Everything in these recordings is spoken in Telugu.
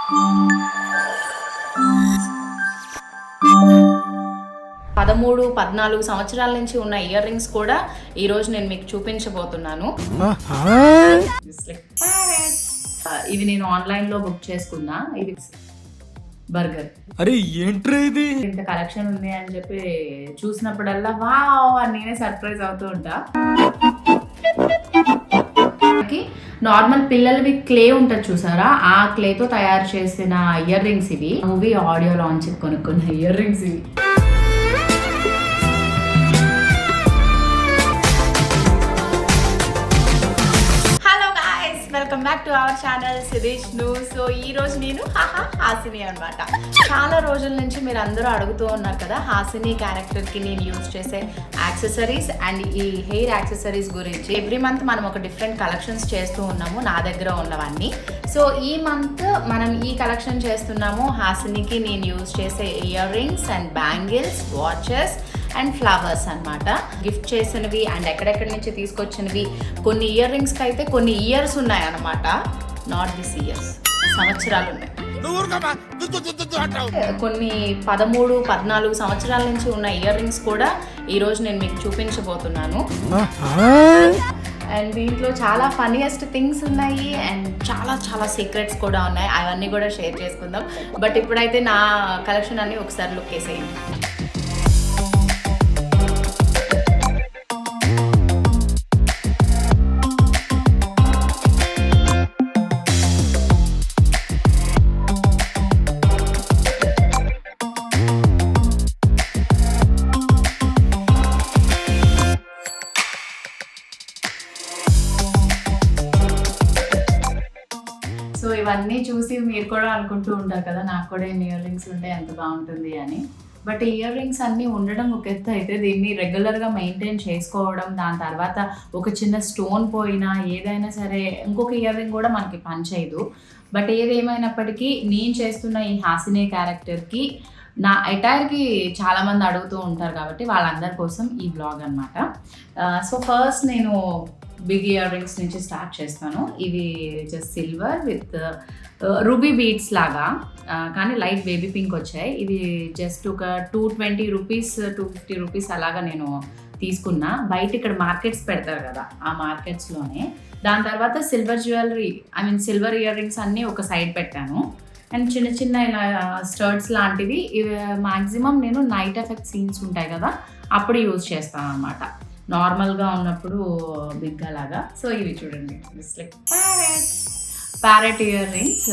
13-14 సంవత్సరాల నుంచి ఉన్న ఇయర్ రింగ్స్ కూడా ఈ రోజు నేను మీకు చూపించబోతున్నాను. ఇవి నేను ఆన్లైన్ లో బుక్ చేసుకున్నా. ఇది బర్గర్. అరే ఏంట్రా ఇది? ఇంత కలెక్షన్ ఉంది అని చెప్పి చూసినప్పుడల్లా వావ్ అని నేనే సర్ప్రైజ్ అవుతూ ఉంటా. నార్మల్ పిల్లలవి క్లే ఉంటుంది చూసారా, ఆ క్లేతో తయారు చేసిన ఇయర్ రింగ్స్ ఇవి. మూవీ ఆడియో లాంచ్ కొనుక్కున్న ఇయర్ రింగ్స్ ఇవి. Welcome back to our channel Sirish news. So ఈ రోజు నేను హాసిని అనమాట. చాలా రోజుల నుంచి మీరు అందరూ అడుగుతూ ఉన్నారు కదా హాసిని క్యారెక్టర్కి నేను యూజ్ చేసే యాక్సెసరీస్ అండ్ ఈ హెయిర్ యాక్సెసరీస్ గురించి. ఎవ్రీ మంత్ మనం ఒక డిఫరెంట్ కలెక్షన్స్ చేస్తూ ఉన్నాము నా దగ్గర ఉన్నవన్నీ. సో ఈ మంత్ మనం ఈ కలెక్షన్ చేస్తున్నాము. హాసినికి నేను యూజ్ చేసే ear rings and bangles, watches and flowers అన్నమాట. గిఫ్ట్ చేసినవి అండ్ ఎక్కడెక్కడి నుంచి తీసుకొచ్చినవి. కొన్ని ఇయర్ రింగ్స్కి అయితే కొన్ని ఇయర్స్ ఉన్నాయి అన్నమాట, నాట్ దిస్ ఇయర్స్, సంవత్సరాలు ఉన్నాయి. కొన్ని 13-14 సంవత్సరాల నుంచి ఉన్న ఇయర్ రింగ్స్ కూడా ఈరోజు నేను మీకు చూపించబోతున్నాను. అండ్ దీంట్లో చాలా ఫన్నీయెస్ట్ థింగ్స్ ఉన్నాయి అండ్ చాలా చాలా సీక్రెట్స్ కూడా ఉన్నాయి. అవన్నీ కూడా షేర్ చేసుకుందాం. బట్ ఇప్పుడైతే నా కలెక్షన్ అన్ని ఒకసారి లుక్ వేసేయండి. సో ఇవన్నీ చూసి మీరు కూడా అనుకుంటూ ఉంటారు కదా నాకు కూడా ఇయర్ రింగ్స్ ఉంటే ఎంత బాగుంటుంది అని. బట్ ఇయర్ రింగ్స్ అన్నీ ఉండడం ఒక ఎత్తు అయితే దీన్ని రెగ్యులర్గా మెయింటైన్ చేసుకోవడం, దాని తర్వాత ఒక చిన్న స్టోన్ పోయినా ఏదైనా సరే ఇంకొక ఇయర్ రింగ్ కూడా మనకి పనిచేయదు. బట్ ఏదేమైనప్పటికీ నేను చేస్తున్న ఈ హాసిని క్యారెక్టర్కి నా అటైర్కి చాలామంది అడుగుతూ ఉంటారు కాబట్టి వాళ్ళందరి కోసం ఈ బ్లాగ్ అనమాట. సో ఫస్ట్ నేను బిగ్ ఇయర్ రింగ్స్ నుంచి స్టార్ట్ చేస్తాను. ఇవి just silver with ruby beads లాగా, కానీ లైట్ బేబీ పింక్ వచ్చాయి. ఇవి జస్ట్ ఒక 220 రూపీస్ 250 రూపీస్ అలాగా నేను తీసుకున్నా. బయట ఇక్కడ మార్కెట్స్ పెడతారు కదా, ఆ మార్కెట్స్లోనే. దాని తర్వాత silver jewellery, silver ear rings అన్నీ ఒక సైడ్ పెట్టాను. అండ్ చిన్న చిన్న ఇలా స్టర్ట్స్ లాంటివి ఇవి మ్యాక్సిమం నేను నైట్ ఎఫెక్ట్ సీన్స్ ఉంటాయి కదా అప్పుడు యూజ్ చేస్తాను అనమాట, నార్మల్గా ఉన్నప్పుడు బిగ్గా లాగా. సో ఇవి చూడండి, just like parrot ear rings.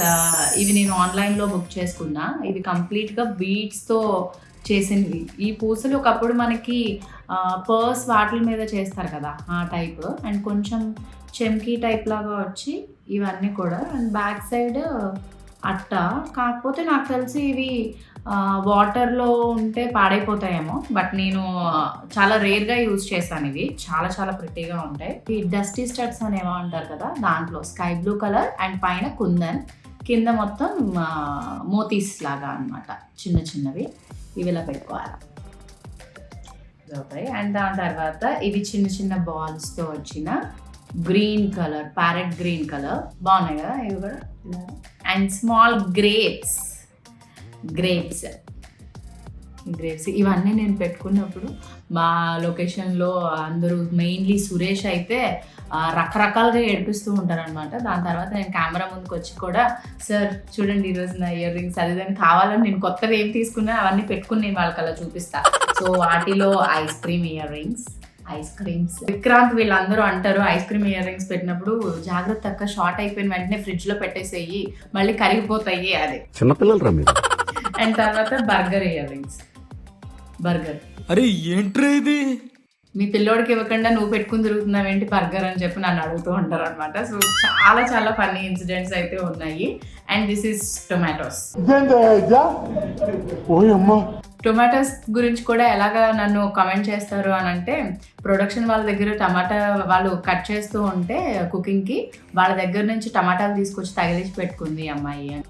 ఇవి నేను ఆన్లైన్లో బుక్ చేసుకున్నా. ఇవి కంప్లీట్గా బీడ్స్తో చేసినవి. ఈ పూసలు ఒకప్పుడు మనకి పర్స్ వాటిల మీద చేస్తారు కదా ఆ టైప్, అండ్ కొంచెం చెమ్కీ టైప్ లాగా వచ్చి ఇవన్నీ కూడా. అండ్ బ్యాక్ సైడ్ అట్ట, కాకపోతే నాకు తెలిసి ఇవి వాటర్లో ఉంటే పాడైపోతాయేమో. బట్ నేను చాలా రేర్గా యూజ్ చేశాను. ఇవి చాలా చాలా ప్రిటీగా ఉంటాయి. ఈ డస్టీ స్టడ్స్ అనేవో అంటారు కదా, దాంట్లో స్కై బ్లూ కలర్ అండ్ పైన కుందన్, కింద మొత్తం మోతీస్ లాగా అనమాట, చిన్న చిన్నవి. ఇవి ఇలా పెట్టుకోవాలి. అండ్ దాని తర్వాత ఇవి చిన్న చిన్న బాల్స్తో వచ్చిన green colour, parrot green colour, బాగున్నాయి కదా ఇవి కూడా. అండ్ స్మాల్ గ్రేప్స్ ఇవన్నీ నేను పెట్టుకున్నప్పుడు మా లొకేషన్లో అందరూ, మెయిన్లీ సురేష్ అయితే రకరకాలుగా ఏడిపిస్తూ ఉంటారనమాట. దాని తర్వాత నేను కెమెరా ముందుకు వచ్చి కూడా, సార్ చూడండి ఈరోజు నా ఇయర్ రింగ్స్ అది దాన్ని కావాలని నేను కొత్తగా ఏం తీసుకున్నా అవన్నీ పెట్టుకుని నేను వాళ్ళకి అలా చూపిస్తా. సో వాటిలో ice cream ear rings, ice creams. Vikrant వీళ్ళందరూ అంటారు ఐస్ క్రీమ్ ఇయర్ రింగ్స్ పెట్టినప్పుడు జాగ్రత్త అక్క, షార్ట్ అయిపోయిన వెంటనే ఫ్రిడ్జ్ లో పెట్టేసేయి, మళ్ళీ కరిగిపోతాయి. అది చిన్నపిల్లలు. అండ్ తర్వాత బర్గర్ ఇయర్ రింగ్స్. బర్గర్, అరే ఏంట్రా ఇది? మీ పిల్లోడికి ఇవ్వకుండా నువ్వు పెట్టుకుని తిరుగుతున్నావేంటి బర్గర్ అని చెప్పి నన్ను అడుగుతూ ఉంటారు అనమాట. సో చాలా చాలా ఫన్నీ ఇన్సిడెంట్స్ అయితే ఉన్నాయి. And this is tomatoes. Tomatoes గురించి కూడా ఎలాగా నన్ను కామెంట్ చేస్తారు అని అంటే, ప్రొడక్షన్ వాళ్ళ దగ్గర టమాటా వాళ్ళు కట్ చేస్తూ ఉంటే కుకింగ్కి, వాళ్ళ దగ్గర నుంచి టమాటాలు తీసుకొచ్చి తగిలించి పెట్టుకుంది అమ్మాయి అని.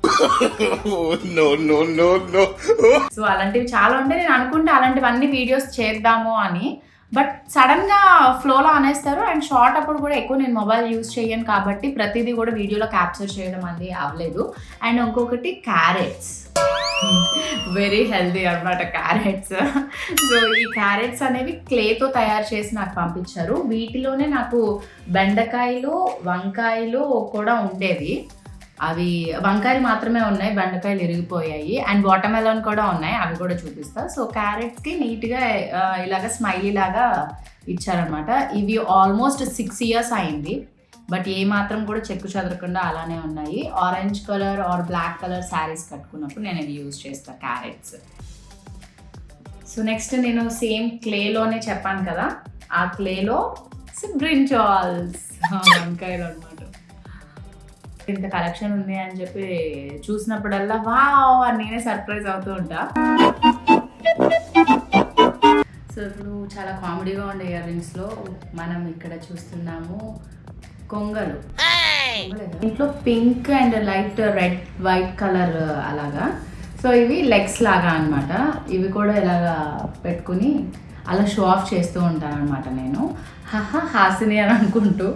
సో అలాంటివి చాలా ఉంటాయి. నేను అనుకుంటే అలాంటివన్నీ వీడియోస్ చేద్దాము అని, బట్ సడన్గా ఫ్లోలో అనేస్తారు. అండ్ షార్ట్ అప్పుడు కూడా ఎక్కువ నేను మొబైల్ యూజ్ చేయను కాబట్టి ప్రతిదీ కూడా వీడియోలో క్యాప్చర్ చేయడం అనేది అవ్వలేదు. అండ్ ఇంకొకటి క్యారెట్స్, వెరీ హెల్దీ అనమాట క్యారెట్స్. సో ఈ క్యారెట్స్ అనేవి క్లేతో తయారు చేసి నాకు పంపించారు. వీటిలోనే నాకు బెండకాయలు, వంకాయలు కూడా ఉండేవి. అవి వంకాయలు మాత్రమే ఉన్నాయి, బెండకాయలు ఇరిగిపోయాయి. అండ్ వాటర్ మెలన్ కూడా ఉన్నాయి, అవి కూడా చూపిస్తా. సో క్యారెట్స్కి నీట్గా ఇలాగ స్మైలీ లాగా ఇచ్చారనమాట. ఇవి ఆల్మోస్ట్ 6 years అయింది, బట్ ఏ మాత్రం కూడా చెక్కు చెదరకుండా అలానే ఉన్నాయి. Orange colour or black colour saris కట్టుకున్నప్పుడు నేను ఇవి యూజ్ చేస్తాను క్యారెట్స్. సో నెక్స్ట్ నేను సేమ్ క్లేలోనే చెప్పాను కదా, ఆ క్లేలో బ్రింజాల్స్, వంకాయలు అనమాట. ఇంత కలెక్షన్ ఉంది అని చెప్పి చూసినప్పుడల్లా వావ్ అని నేనే సర్ప్రైజ్ అవుతూ ఉంటా. సో ఇప్పుడు చాలా కామెడీగా ఉండే ఇయర్ రింగ్స్లో మనం ఇక్కడ చూస్తున్నాము కొంగలు. ఇంట్లో pink and light red white colour అలాగా. సో ఇవి లెగ్స్ లాగా అనమాట. ఇవి కూడా ఇలాగా పెట్టుకుని అలా షో ఆఫ్ చేస్తూ ఉంటాను అనమాట నేను, హాసిని అని అనుకుంటూ.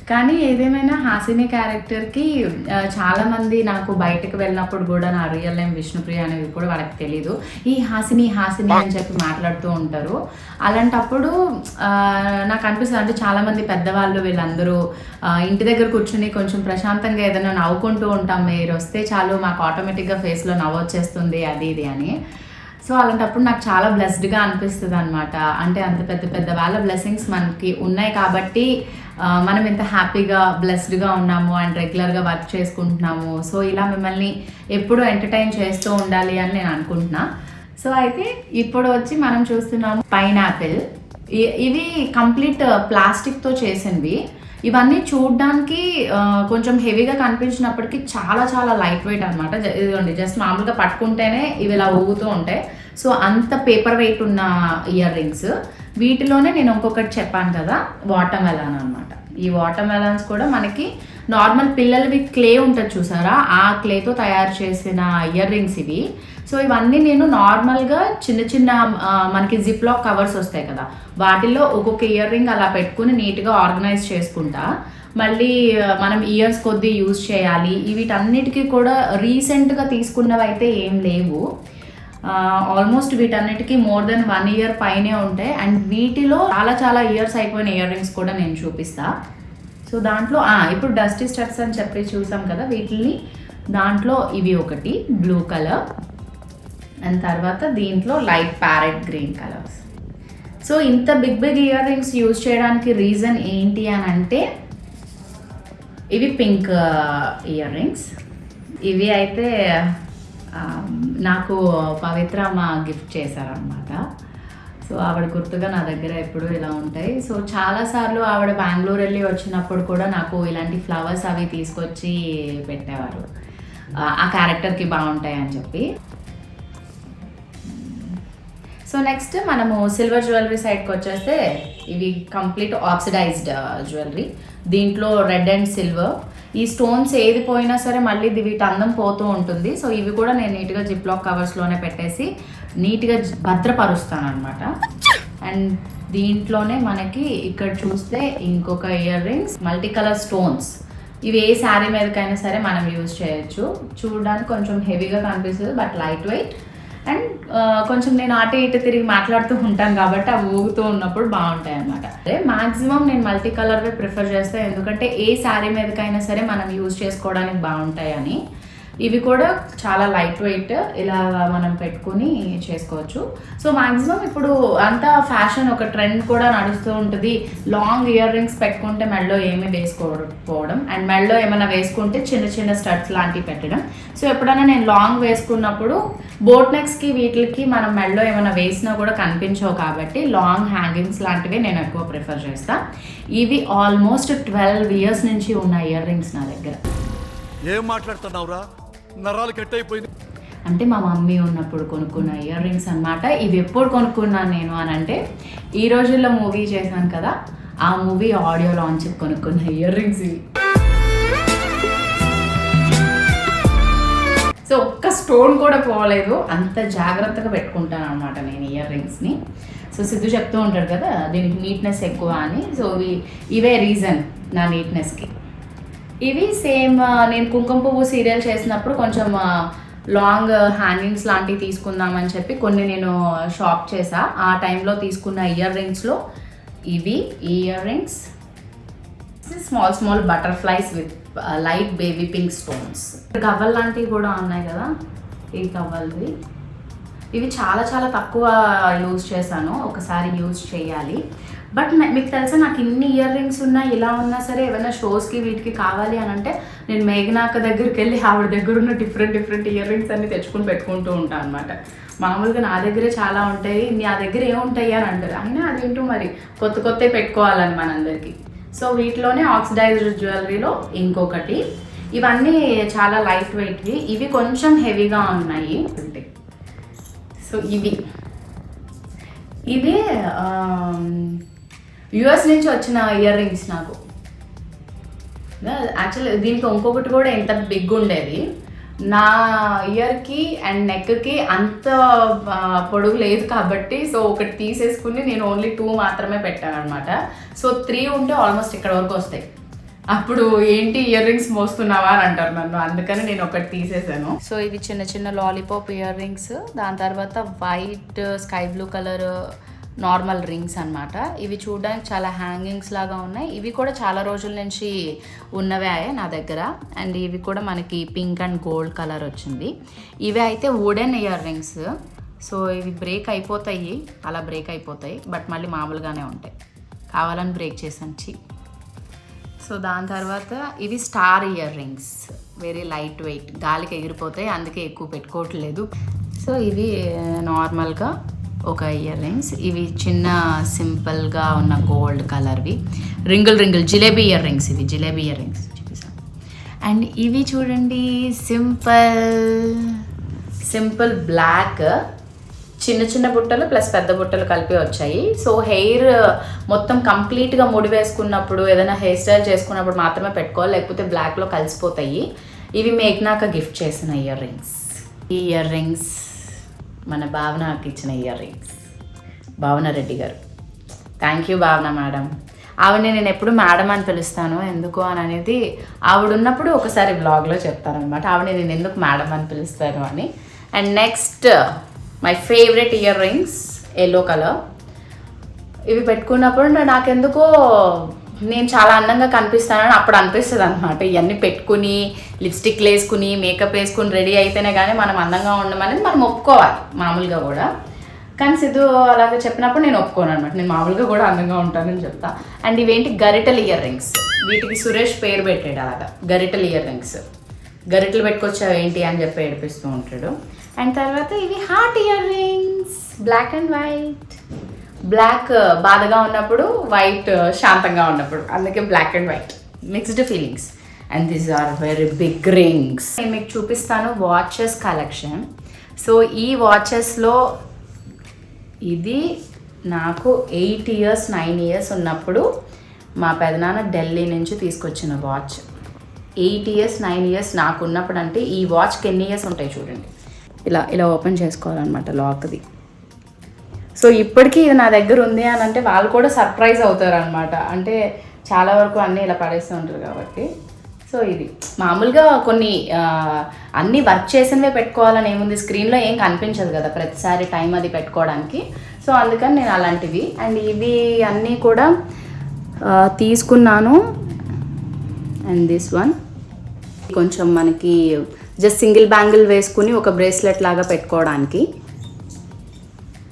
కానీ ఏదేమైనా హాసిని క్యారెక్టర్కి చాలామంది నాకు బయటకు వెళ్ళినప్పుడు కూడా నా రియల్ నేమ్ విష్ణుప్రియ అనేది కూడా వాళ్ళకి తెలీదు. ఈ హాసిని హాసిని అని చెప్పి మాట్లాడుతూ ఉంటారు. అలాంటప్పుడు నాకు అనిపిస్తుంది, అంటే చాలామంది పెద్దవాళ్ళు వీళ్ళందరూ ఇంటి దగ్గర కూర్చుని కొంచెం ప్రశాంతంగా ఏదైనా నవ్వుకుంటూ ఉంటాం, మీరు వస్తే చాలు మాకు ఆటోమేటిక్గా ఫేస్లో నవ్వు వచ్చేస్తుంది అది ఇది అని. సో అలాంటప్పుడు నాకు చాలా బ్లెస్డ్గా అనిపిస్తుంది అనమాట. అంటే అంత పెద్ద పెద్ద వాళ్ళ బ్లెస్సింగ్స్ మనకి ఉన్నాయి కాబట్టి మనం ఎంత హ్యాపీగా బ్లెస్డ్గా ఉన్నాము అండ్ రెగ్యులర్గా వర్క్ చేసుకుంటున్నాము. సో ఇలా మిమ్మల్ని ఎప్పుడూ ఎంటర్టైన్ చేస్తూ ఉండాలి అని నేను అనుకుంటున్నా. సో అయితే ఇప్పుడు వచ్చి మనం చూస్తున్నాము పైనాపిల్. ఇవి కంప్లీట్ ప్లాస్టిక్తో చేసినవి. ఇవన్నీ చూడడానికి కొంచెం హెవీగా కనిపించినప్పటికీ చాలా చాలా లైట్ వెయిట్ అనమాట. ఇదిగోండి, జస్ట్ మామూలుగా పట్టుకుంటేనే ఇవి ఇలా ఊగుతూ ఉంటాయి. సో అంత పేపర్ వెయిట్ ఉన్న ఇయర్ రింగ్స్. వీటిలోనే నేను ఇంకొకటి చెప్పాను కదా, వాటర్ మెలాన్ అనమాట. ఈ వాటర్ మెలాన్స్ కూడా మనకి నార్మల్ పిల్లలవి క్లే ఉంటుంది చూసారా, ఆ క్లేతో తయారు చేసిన ఇయర్ రింగ్స్ ఇవి. సో ఇవన్నీ నేను నార్మల్గా చిన్న చిన్న మనకి జిప్ లాక్ కవర్స్ వస్తాయి కదా, వాటిల్లో ఒక్కొక్క ఇయర్ రింగ్ అలా పెట్టుకుని నీట్గా ఆర్గనైజ్ చేసుకుంటా. మళ్ళీ మనం ఇయర్స్ కొద్దీ యూజ్ చేయాలి. వీటన్నిటికీ కూడా రీసెంట్గా తీసుకున్నవి అయితే ఏం లేవు. ఆల్మోస్ట్ వీటన్నిటికీ మోర్ దెన్ 1 year పైనే ఉంటాయి. అండ్ వీటిలో చాలా చాలా ఇయర్స్ అయిపోయిన ఇయర్ రింగ్స్ కూడా నేను చూపిస్తా. సో దాంట్లో ఇప్పుడు డస్టీ స్టడ్స్ అని చెప్పి చూసాం కదా, వీటిని దాంట్లో ఇవి ఒకటి బ్లూ కలర్ అండ్ తర్వాత దీంట్లో light parrot green colours. So ఇంత big big earrings use చేయడానికి రీజన్ ఏంటి అని అంటే, ఇవి పింక్ ఇయర్ రింగ్స్. ఇవి అయితే నాకు పవిత్ర అమ్మ గిఫ్ట్ చేశారనమాట. సో ఆవిడ గుర్తుగా నా దగ్గర ఎప్పుడు ఇలా ఉంటాయి. సో చాలాసార్లు ఆవిడ బెంగళూరు వెళ్ళి వచ్చినప్పుడు కూడా నాకు ఇలాంటి ఫ్లవర్స్ అవి తీసుకొచ్చి పెట్టేవారు, ఆ క్యారెక్టర్కి బాగుంటాయి అని చెప్పి. సో నెక్స్ట్ మనము సిల్వర్ జ్యువెలరీ సైడ్కి వచ్చేస్తే, ఇవి కంప్లీట్ ఆక్సిడైజ్డ్ జ్యువెలరీ. దీంట్లో రెడ్ అండ్ సిల్వర్. ఈ స్టోన్స్ ఏది పోయినా సరే మళ్ళీ వీటి అందం పోతూ ఉంటుంది. సో ఇవి కూడా నేను నీట్గా జిప్ లాక్ కవర్స్లోనే పెట్టేసి నీట్గా భద్రపరుస్తాను అనమాట. అండ్ దీంట్లోనే మనకి ఇక్కడ చూస్తే ఇంకొక ear rings, multi colour stones. ఇవి ఏ శారీ మీదకైనా సరే మనం యూజ్ చేయొచ్చు. చూడడానికి కొంచెం హెవీగా కనిపిస్తుంది, బట్ లైట్ వెయిట్. అండ్ కొంచెం నేను అటు ఇటు తిరిగి మాట్లాడుతూ ఉంటాను కాబట్టి అవి ఊగుతూ ఉన్నప్పుడు బాగుంటాయి అన్నమాట. అదే మ్యాక్సిమం నేను మల్టీ కలర్వే ప్రిఫర్ చేస్తాను, ఎందుకంటే ఏ శారీ మీదకైనా సరే మనం యూజ్ చేసుకోవడానికి బాగుంటాయి అని. ఇవి కూడా చాలా లైట్ వెయిట్, ఇలా మనం పెట్టుకుని చేసుకోవచ్చు. సో మ్యాక్సిమం ఇప్పుడు అంతా ఫ్యాషన్, ఒక ట్రెండ్ కూడా నడుస్తూ ఉంటుంది. లాంగ్ ఇయర్ రింగ్స్ పెట్టుకుంటే మెడలో ఏమీ వేసుకోకపోవడం, అండ్ మెడలో ఏమైనా వేసుకుంటే చిన్న చిన్న స్టడ్స్ లాంటివి పెట్టడం. సో ఎప్పుడైనా నేను లాంగ్ వేసుకున్నప్పుడు బోట్ నెక్స్కి వీటికి మనం మెడలో ఏమైనా వేసినా కూడా కనిపించవు కాబట్టి లాంగ్ హ్యాంగింగ్స్ లాంటివి నేను ఎక్కువ ప్రిఫర్ చేస్తాను. ఇవి ఆల్మోస్ట్ 12 years నుంచి ఉన్న ఇయర్ రింగ్స్ నా దగ్గర. ఏం మాట్లాడుతున్నావురా, నరాలు కట్ అయిపోయింది. అంటే మా మమ్మీ ఉన్నప్పుడు కొనుక్కున్న ఇయర్ రింగ్స్ అనమాట. ఇవి ఎప్పుడు కొనుక్కున్నాను నేను అని అంటే, ఈ రోజుల్లో మూవీ చేశాను కదా, ఆ మూవీ ఆడియో లాంచ్ కొనుక్కున్న ఇయర్ రింగ్స్ ఇవి. సో ఒక్క స్టోన్ కూడా పోలేదు, అంత జాగ్రత్తగా పెట్టుకుంటాను అనమాట నేను ఇయర్ రింగ్స్ని. సో సిద్ధు చెప్తూ ఉంటాడు కదా దీనికి నీట్నెస్ ఎక్కువ అని. సో ఇవే రీజన్ నా నీట్నెస్కి. ఇవి సేమ్ నేను కుంకుమ పువ్వు సీరియల్ చేసినప్పుడు కొంచెం లాంగ్ హ్యాంగింగ్స్ లాంటివి తీసుకుందామని చెప్పి కొన్ని నేను షాప్ చేసా. ఆ టైంలో తీసుకున్న ఇయర్ రింగ్స్లో ఇవి earrings, small small butterflies with light baby pink stones. గవ్వల్ లాంటివి కూడా ఉన్నాయి కదా, ఈ గవ్వల్వి. ఇవి చాలా చాలా తక్కువ యూజ్ చేశాను, ఒకసారి యూజ్ చేయాలి. బట్ మీకు తెలుసా నాకు ఇన్ని ఇయర్ రింగ్స్ ఉన్నా ఇలా ఉన్నా సరే ఏమైనా షోస్కి వీటికి కావాలి అని అంటే నేను మేఘనాక దగ్గరికి వెళ్ళి ఆవిడ దగ్గర ఉన్న డిఫరెంట్ ఇయర్ రింగ్స్ అన్ని తెచ్చుకుని పెట్టుకుంటూ ఉంటాను అనమాట. మామూలుగా నా దగ్గరే చాలా ఉంటాయి, నా దగ్గర ఏముంటాయి అని అంటారు, అయినా అదేంటో మరి కొత్త పెట్టుకోవాలని మనందరికీ. సో వీటిలోనే ఆక్సిడైజ్డ్ జ్యువెలరీలో ఇంకొకటి. ఇవన్నీ చాలా లైట్ వెయిట్వి, ఇవి కొంచెం హెవీగా ఉన్నాయి. సో ఇవి యుఎస్ నుంచి వచ్చిన ఇయర్ రింగ్స్ నాకు. యాక్చువల్లీ దీనికి ఇంకొకటి కూడా ఎంత బిగ్ ఉండేది, నా ఇయర్కి అండ్ నెక్కి అంత పొడుగు లేదు కాబట్టి సో ఒకటి తీసేసుకుని నేను ఓన్లీ 2 మాత్రమే పెట్టాను అనమాట. సో 3 ఉంటే ఆల్మోస్ట్ ఇక్కడ వరకు వస్తాయి. అప్పుడు ఏంటి ఇయర్ రింగ్స్ మోస్తున్నావా అని అంటారు నన్ను, అందుకని నేను ఒకటి తీసేసాను. సో ఇవి చిన్న లాలీపాప్ ఇయర్ రింగ్స్, దాని తర్వాత white sky blue colour normal rings అనమాట. ఇవి చూడడానికి చాలా హ్యాంగింగ్స్ లాగా ఉన్నాయి. ఇవి కూడా చాలా రోజుల నుంచి ఉన్నవే నా దగ్గర. అండ్ ఇవి కూడా మనకి పింక్ అండ్ గోల్డ్ కలర్ వచ్చింది. ఇవి అయితే వుడెన్ ఇయర్ రింగ్స్. సో ఇవి బ్రేక్ అయిపోతాయి, అలా బ్రేక్ అయిపోతాయి, బట్ మళ్ళీ మామూలుగానే ఉంటాయి. కావాలని బ్రేక్ చేసాను సో దాని తర్వాత ఇవి star ear rings, very light weight, గాలికి ఎగిరిపోతాయి, అందుకే ఎక్కువ పెట్టుకోవట్లేదు. సో ఇవి నార్మల్గా ఒక ఇయర్ రింగ్స్. ఇవి చిన్న సింపుల్గా ఉన్న గోల్డ్ కలర్వి రింగుల్ జిలేబీ ఇయర్ రింగ్స్. ఇవి జిలేబీ ఇయర్ రింగ్స్ చూపిస్తాను. అండ్ ఇవి చూడండి సింపుల్ బ్లాక్, చిన్న బుట్టలు ప్లస్ పెద్ద బుట్టలు కలిపి వచ్చాయి. సో హెయిర్ మొత్తం కంప్లీట్గా ముడి వేసుకున్నప్పుడు, ఏదైనా హెయిర్ స్టైల్ చేసుకున్నప్పుడు మాత్రమే పెట్టుకోవాలి, లేకపోతే బ్లాక్లో కలిసిపోతాయి. ఇవి మేఘనాక గిఫ్ట్ చేసిన ఇయర్ రింగ్స్. ఈ ఇయర్ రింగ్స్ మన భావనకి ఇచ్చిన ఇయర్ రింగ్స్, భావన రెడ్డి గారు. థ్యాంక్ యూ భావన మేడం. ఆవిడని నేను ఎప్పుడు మేడం అని పిలుస్తాను, ఎందుకు అని అనేది ఆవిడ ఉన్నప్పుడు ఒకసారి బ్లాగ్లో చెప్తాను అనమాట, ఆవిడని నేను ఎందుకు మేడం అని పిలుస్తాను అని. And next my favourite ear rings, yellow colour. ఇవి పెట్టుకున్నప్పుడు నాకెందుకో నేను చాలా అందంగా కనిపిస్తానని అప్పుడు అనిపిస్తుంది అనమాట. ఇవన్నీ పెట్టుకుని లిప్స్టిక్లు వేసుకుని మేకప్ వేసుకుని రెడీ అయితేనే కానీ మనం అందంగా ఉండమనేది మనం ఒప్పుకోవాలి మామూలుగా కూడా. కానీ సిద్ధు అలాగే చెప్పినప్పుడు నేను ఒప్పుకోను అనమాట, నేను మామూలుగా కూడా అందంగా ఉంటానని చెప్తా. అండ్ ఇవేంటి గరిటెల్ ఇయర్ రింగ్స్, వీటికి సురేష్ పేరు పెట్టాడు అలాగా, గరిటెల్ ఇయర్ రింగ్స్. గరిటెలు పెట్టుకొచ్చావు ఏంటి అని చెప్పి ఏడిపిస్తూ ఉంటాడు. అండ్ తర్వాత ఇవి heart earrings, black and white. Black బాధగా ఉన్నప్పుడు, వైట్ శాంతంగా ఉన్నప్పుడు, అందుకే black and white mixed feelings. And these are very big rings. నేను మీకు చూపిస్తాను వాచెస్ కలెక్షన్. సో ఈ వాచెస్లో ఇది నాకు 8 years 9 years ఉన్నప్పుడు మా పెదనాన్న ఢిల్లీ నుంచి తీసుకొచ్చిన వాచ్. 8 years 9 years నాకు ఉన్నప్పుడు, అంటే ఈ వాచ్కి ఎన్ని ఇయర్స్ ఉంటాయి చూడండి. ఇలా ఓపెన్ చేసుకోవాలన్నమాట లాక్ది. సో ఇప్పటికీ ఇది నా దగ్గర ఉంది అని అంటే వాళ్ళు కూడా సర్ప్రైజ్ అవుతారు అనమాట, అంటే చాలా వరకు అన్నీ ఇలా పడేస్తూ ఉంటారు కాబట్టి. సో ఇది మామూలుగా కొన్ని అన్నీ వర్క్ చేసినవే పెట్టుకోవాలని ఏముంది, స్క్రీన్లో ఏం కనిపించదు కదా ప్రతిసారి టైం అది పెట్టుకోవడానికి. సో అందుకని నేను అలాంటివి. అండ్ ఇవి అన్నీ కూడా తీసుకున్నాను. అండ్ దిస్ వన్ కొంచెం మనకి జస్ట్ సింగిల్ బ్యాంగిల్ వేసుకుని ఒక బ్రేస్లెట్ లాగా పెట్టుకోవడానికి.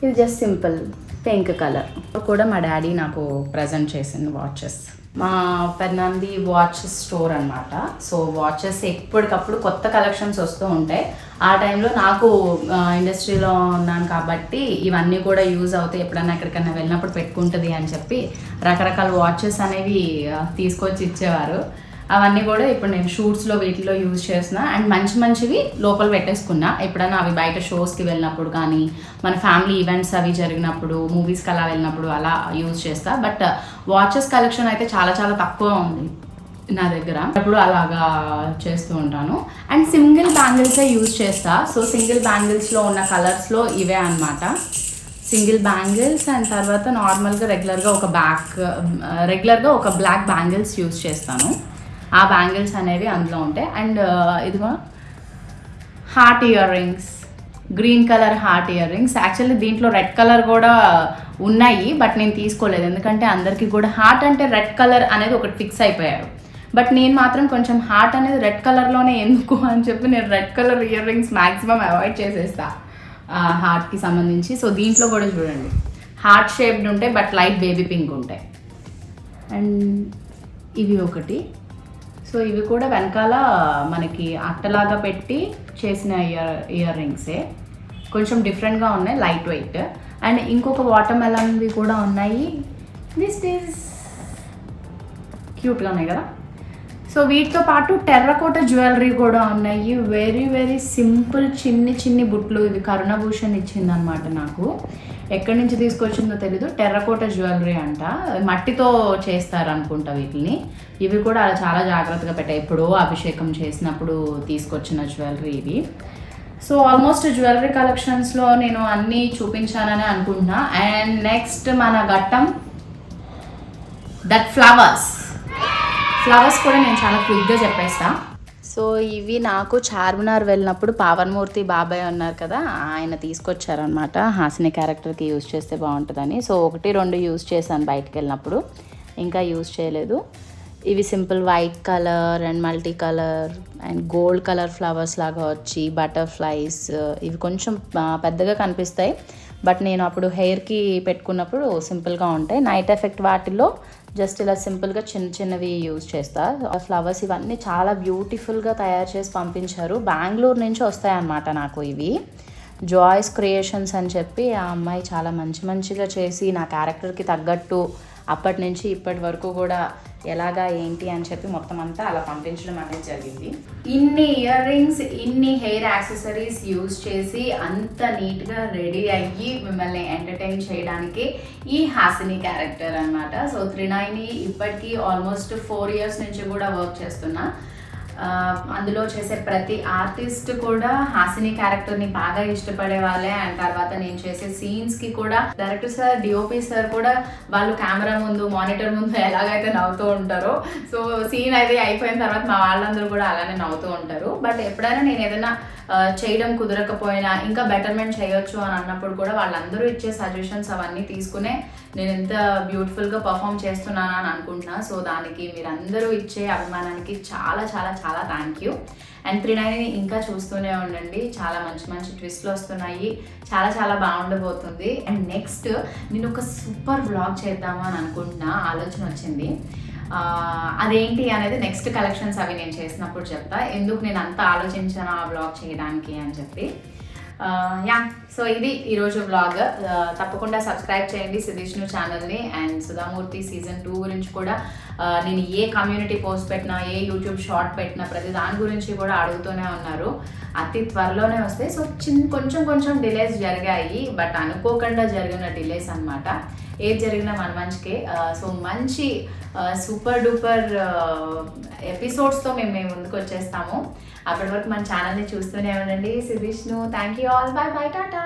ఇది జస్ట్ సింపుల్ పింక్ కలర్ కూడా మా డాడీ నాకు ప్రజెంట్ చేసిన వాచెస్. మా పెద్దనాన్నది వాచెస్ స్టోర్ అనమాట. సో వాచెస్ ఎప్పటికప్పుడు కొత్త కలెక్షన్స్ వస్తూ ఉంటాయి. ఆ టైంలో నాకు ఇండస్ట్రీలో ఉన్నాను కాబట్టి ఇవన్నీ కూడా యూజ్ అవుతాయి, ఎప్పుడన్నా ఎక్కడికైనా వెళ్ళినప్పుడు పెట్టుకుంటుంది అని చెప్పి రకరకాల వాచెస్ అనేవి తీసుకొచ్చి ఇచ్చేవారు. అవన్నీ కూడా ఇప్పుడు నేను షూట్స్లో వీటిలో యూజ్ చేసిన. అండ్ మంచివి లోపల పెట్టేసుకున్నా, ఎప్పుడైనా అవి బయట షోస్కి వెళ్ళినప్పుడు కానీ మన ఫ్యామిలీ ఈవెంట్స్ అవి జరిగినప్పుడు, మూవీస్కి అలా వెళ్ళినప్పుడు అలా యూజ్ చేస్తా. బట్ వాచెస్ కలెక్షన్ అయితే చాలా చాలా తక్కువ ఉంది. నా దగ్గర అప్పుడు అలాగా చేస్తూ ఉంటాను. అండ్ సింగిల్ బ్యాంగిల్సే యూజ్ చేస్తా. సో సింగిల్ బ్యాంగిల్స్లో ఉన్న కలర్స్లో ఇవే అన్నమాట. సింగిల్ బ్యాంగిల్స్ అండ్ తర్వాత నార్మల్గా రెగ్యులర్గా ఒక బ్లాక్ బ్యాంగిల్స్ యూజ్ చేస్తాను. ఆ బ్యాంగిల్స్ అనేవి అందులో ఉంటాయి. అండ్ ఇదిగో heart ear rings, green colour heart ear rings. Actually దీంట్లో రెడ్ కలర్ కూడా ఉన్నాయి, బట్ నేను తీసుకోలేదు. ఎందుకంటే అందరికీ కూడా హార్ట్ అంటే రెడ్ కలర్ అనేది ఒకటి ఫిక్స్ అయిపోయారు. బట్ నేను మాత్రం కొంచెం హార్ట్ అనేది రెడ్ కలర్లోనే ఎందుకు అని చెప్పి నేను red colour ear rings maximum avoid చేసేస్తా హార్ట్కి సంబంధించి. సో దీంట్లో కూడా చూడండి హార్ట్ షేప్డ్ ఉంటాయి, బట్ లైట్ బేబీ పింక్ ఉంటాయి. అండ్ ఇవి ఒకటి. సో ఇవి కూడా వెనకాల మనకి అట్టలాగా పెట్టి చేసిన ఇయర్ రింగ్సే, కొంచెం డిఫరెంట్గా ఉన్నాయి, లైట్ వెయిట్. అండ్ ఇంకొక వాటర్ మెలన్వి కూడా ఉన్నాయి. దిస్ ఈజ్ క్యూట్గా ఉన్నాయి కదా. సో వీటితో పాటు టెర్రకోట జ్యువెలరీ కూడా ఉన్నాయి. వెరీ వెరీ సింపుల్ చిన్ని బుట్లు. ఇవి కరుణభూషణ్ ఇచ్చిందనమాట నాకు. ఎక్కడి నుంచి తీసుకొచ్చిందో తెలీదు. టెర్రకోట జ్యువెలరీ అంట, మట్టితో చేస్తారు అనుకుంటా వీటిని. ఇవి కూడా అలా చాలా జాగ్రత్తగా పెట్టాయి. ఎప్పుడో అభిషేకం చేసినప్పుడు తీసుకొచ్చిన జ్యువెలరీ ఇవి. సో ఆల్మోస్ట్ జ్యువెలరీ కలెక్షన్స్లో నేను అన్నీ చూపించానని అనుకుంటున్నా. అండ్ నెక్స్ట్ మన ఘట్టం దట్ ఫ్లవర్స్ కూడా నేను చాలా క్విక్గా చెప్పేస్తా. సో ఇవి నాకు చార్మినార్ వెళ్ళినప్పుడు పావన్మూర్తి బాబాయ్ ఉన్నారు కదా, ఆయన తీసుకొచ్చారనమాట. హాసిని క్యారెక్టర్కి యూజ్ చేస్తే బాగుంటుందని. సో 1-2 యూజ్ చేశాను బయటకు వెళ్ళినప్పుడు, ఇంకా యూజ్ చేయలేదు. ఇవి simple white colour and multi colour and gold colour flowers లాగా వచ్చి బటర్ఫ్లైస్. ఇవి కొంచెం పెద్దగా కనిపిస్తాయి, బట్ నేను అప్పుడు హెయిర్కి పెట్టుకున్నప్పుడు సింపుల్గా ఉంటాయి. నైట్ ఎఫెక్ట్ వాటిల్లో జస్ట్ ఇలా సింపుల్గా చిన్నవి యూజ్ చేస్తా. ఫ్లవర్స్ ఇవన్నీ చాలా బ్యూటిఫుల్గా తయారు చేసి పంపించారు. బెంగళూరు నుంచి వస్తాయన్నమాట నాకు ఇవి. జాయ్స్ క్రియేషన్స్ అని చెప్పి ఆ అమ్మాయి చాలా మంచిగా చేసి నా క్యారెక్టర్కి తగ్గట్టు అప్పటి నుంచి ఇప్పటి వరకు కూడా ఎలాగా ఏంటి అని చెప్పి మొత్తం అంతా అలా పంపించడం అనేది జరిగింది. ఇన్ని ఇయర్ రింగ్స్, ఇన్ని హెయిర్ యాక్సెసరీస్ యూజ్ చేసి అంత నీట్గా రెడీ అయ్యి మిమ్మల్ని ఎంటర్టైన్ చేయడానికి ఈ హాసిని క్యారెక్టర్ అనమాట. సో త్రినయని ఇప్పటికీ ఆల్మోస్ట్ 4 years నుంచి కూడా వర్క్ చేస్తున్నా. అందులో చేసే ప్రతి ఆర్టిస్ట్ కూడా హాసిని క్యారెక్టర్ని బాగా ఇష్టపడే వాళ్ళే. అండ్ తర్వాత నేను చేసే సీన్స్కి కూడా డైరెక్టర్ సార్, డిఓపి సార్ కూడా వాళ్ళు కెమెరా ముందు, మానిటర్ ముందు ఎలాగైతే నవ్వుతూ ఉంటారో, సో సీన్ అయితే అయిపోయిన తర్వాత మా వాళ్ళందరూ కూడా అలానే నవ్వుతూ ఉంటారు. బట్ ఎప్పుడైనా నేను ఏదైనా చేయడం కుదరకపోయినా ఇంకా బెటర్మెంట్ చేయొచ్చు అని అన్నప్పుడు కూడా వాళ్ళందరూ ఇచ్చే సజెషన్స్ అవన్నీ తీసుకునే నేను ఎంత బ్యూటిఫుల్గా పర్ఫామ్ చేస్తున్నాను అని అనుకుంటున్నా. సో దానికి మీరందరూ ఇచ్చే అభిమానానికి చాలా చాలా చాలా థ్యాంక్ యూ. అండ్ త్రినయని ఇంకా చూస్తూనే ఉండండి, చాలా మంచి ట్విస్ట్లు వస్తున్నాయి, చాలా చాలా బాగుండబోతుంది. అండ్ నెక్స్ట్ నేను ఒక సూపర్ వ్లాగ్ చేద్దాము అని అనుకుంటున్నా, ఆలోచన వచ్చింది. అదేంటి అనేది నెక్స్ట్ కలెక్షన్స్ అవి నేను చేసినప్పుడు చెప్తా, ఎందుకు నేను అంత ఆలోచించాను ఆ వ్లాగ్ చేయడానికి అని చెప్పి. సో ఇది ఈరోజు వ్లాగ్. తప్పకుండా సబ్స్క్రైబ్ చేయండి సిద్ధిష్ణు ఛానల్ని. అండ్ సుధామూర్తి సీజన్ 2 గురించి కూడా నేను ఏ కమ్యూనిటీ పోస్ట్ పెట్టినా, ఏ యూట్యూబ్ షార్ట్ పెట్టినా ప్రతి దాని గురించి కూడా అడుగుతూనే ఉన్నారు. అతి త్వరలోనే వస్తాయి. సో కొంచెం డిలేస్ జరిగాయి, బట్ అనుకోకుండా జరిగిన డిలేస్ అనమాట. ఏది జరిగినా మన మంచికే. సో మంచి సూపర్ డూపర్ ఎపిసోడ్స్తో మేము ముందుకు వచ్చేస్తాము. అప్పటి వరకు మన ఛానల్ని చూస్తూనే ఉండండి. సిద్ధిష్ణు, thank you all, bye bye, Tata.